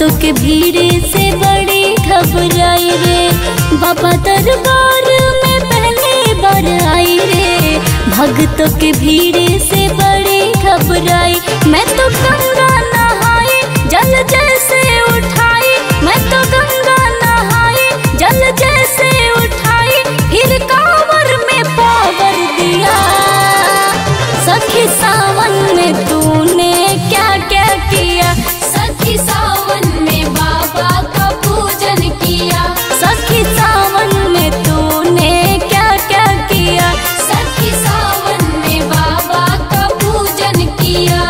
भक्तों के भीड़ से बड़ी घबराई रे। बाबा दरबार में पहली बार आई रे, भक्तों के भीड़ से बड़ी घबराई। मैं तो गंगा नहाई जल जैसे उठाई, मैं तो गंगा नहाई जल जैसे उठाई, फिर कांवर में पावर दिया। सखी सावन में तूने क्या क्या किया, सखी सावन में बाबा का पूजन किया। सखी सावन में तूने क्या क्या किया, सखी सावन में बाबा का पूजन किया।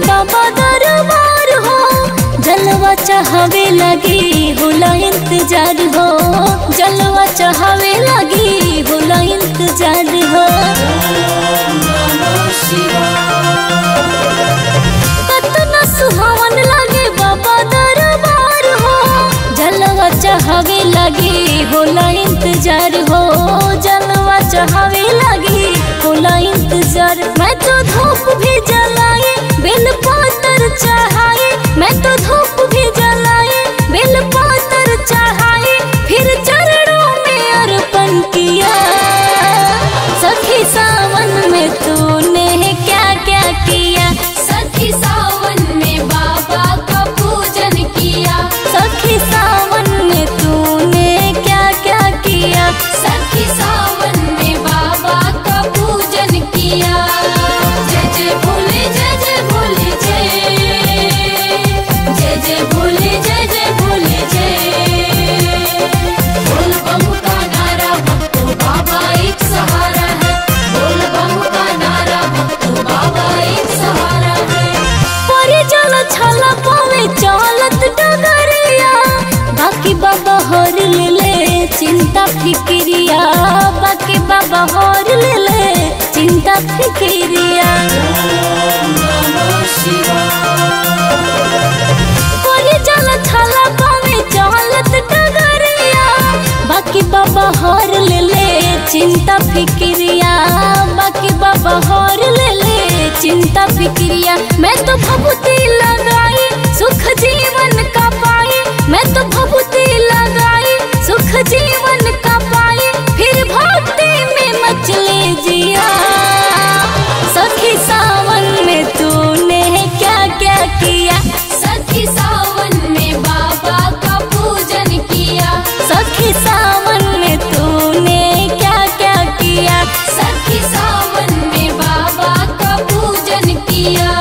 बाबा दरबार हो, जलवा चाहवे लगी होला इंतजार हो, जलवा चाहवे लगी होला इंतजार हो। कितना सुहावन लगे बाबा दरबार हो, जलवा चाहवे लगी होला इंतजार हो, जलवा चाहवे लगी होला इंतजार। मैं तो धूप भी जलाई बेल पातर चढ़ाई, मैं तो धूप भी जलाई बेल पातर चढ़ाई, फिर चरणों में अर्पण किया। सखी सावन में तूने क्या क्या किया, सखी सावन में बाबा का पूजन किया। सखी सावन में तूने क्या क्या किया, सखी सावन में बाबा का पूजन किया। जय जय भोले जय जय भोले जय, जय जय भोले जय जय भोले जय। बोल बम का नारा भक्तों बाबा एक सहारा है, बोल बम का नारा भक्तों बाबा एक सहारा है। परी जल छाला पावे चालत डगरिया, बाकी बाबा हर ले ले चिंता फिक्रिया, बाकी बाबा हर ले ले चिंता फिक्रिया। परी जल छाला पावे चालत डगरिया, बाकी बाबा हर ले ले चिंता फिक्रिया, बाकी बाबा हर ले ले चिंता फिक्रिया। मैं तो भभूति लगाई सुख जीवन का पाई, मैं तो भभूति लगाई सुख जीवन का पाई, फिर भक्ति में मचले जिया। सखी सावन में तूने क्या क्या किया, सखी सावन में बाबा का पूजन किया। सखी सावन में तूने क्या क्या किया, सखी सावन में बाबा का पूजन किया।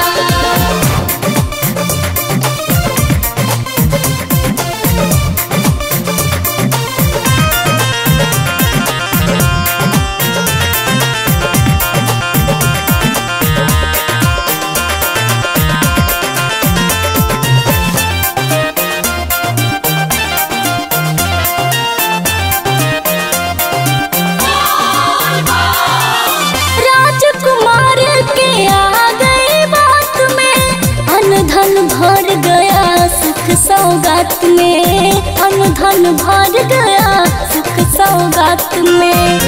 राजकुमार के आ गए बात में, अनधन भर गया सुख सौगात में, अनधन भर गया सुख सौगात में।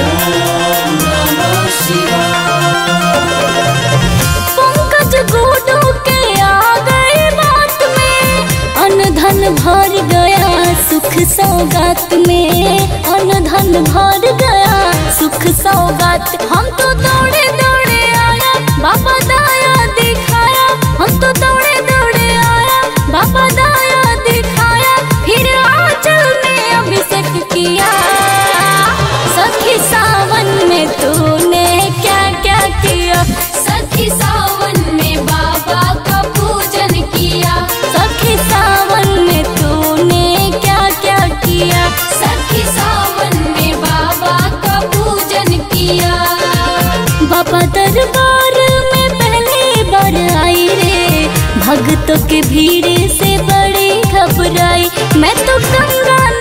पंकज गुडू के आ गए बात में, अनधन भर गया सुख सौगात में, अनधन भर गया सुख सौगात। हम तो दौड़े दौड़े आया बाबा दाया दिखाया, हम तो दौड़े दौड़े आया बाबा दाया दिखाया, फिर आंचल में अभिषेक किया। सखी सावन में तूने क्या क्या किया, सखी सावन में बाबा का पूजन किया। सखी सावन में तूने क्या क्या किया, सखी सावन में बाबा का पूजन किया। बाबा दरबार में पहली बार आई रे, भक्तों के भीड़ से बड़ी घबराई। मैं तो गंगा